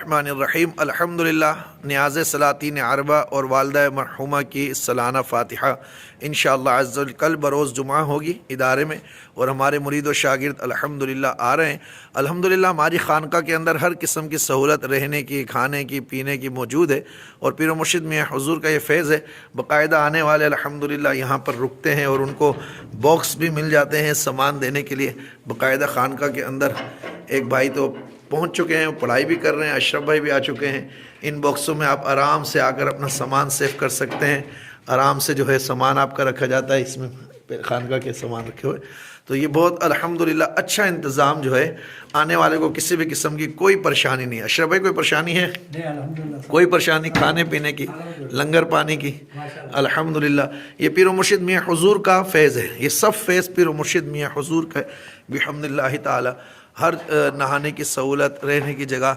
बिस्मिल्लाहिर्रहमानिर्रहीम। अल्हम्दुलिल्लाह। नियाज़ सलातीन अरबा और वालदा मरहुमा की सालाना फ़ातिहा इंशाअल्लाह अज़्ज़ वजल कल बरोज़ जुमा होगी इदारे में, और हमारे मुरीद व शागिर्द अल्हम्दुलिल्लाह आ रहे हैं। अल्हम्दुलिल्लाह हमारी खानका के अंदर हर किस्म की सहूलत रहने की, खाने की, पीने की मौजूद है, और पीर मुर्शिद मियां हुज़ूर का ये फैज़ है। बाकायदा आने वाले अल्हम्दुलिल्लाह यहाँ पर रुकते हैं और उनको बॉक्स भी मिल जाते हैं सामान देने के लिए। बाकायदा खानका के अंदर एक भाई तो पहुंच चुके हैं, पढ़ाई भी कर रहे हैं, अशरफ भाई भी आ चुके हैं। इन बॉक्सों में आप आराम से आकर अपना सामान सेव कर सकते हैं। आराम से जो है सामान आपका रखा जाता है, इसमें खानका के सामान रखे हुए। तो ये बहुत अल्हम्दुलिल्लाह अच्छा इंतज़ाम जो है, आने वाले को किसी भी किस्म की कोई परेशानी नहीं है। अशरफ भाई कोई परेशानी है? कोई परेशानी खाने पीने की, लंगर पानी की? अल्हम्दुलिल्लाह। ये पीर मुर्शिद मियां हुज़ूर का फैज़ है। ये सब फैज़ पीर मुर्शिद मियां हुज़ूर का बिहम्दिल्लाह ताला। हर नहाने की सहूलत, रहने की जगह,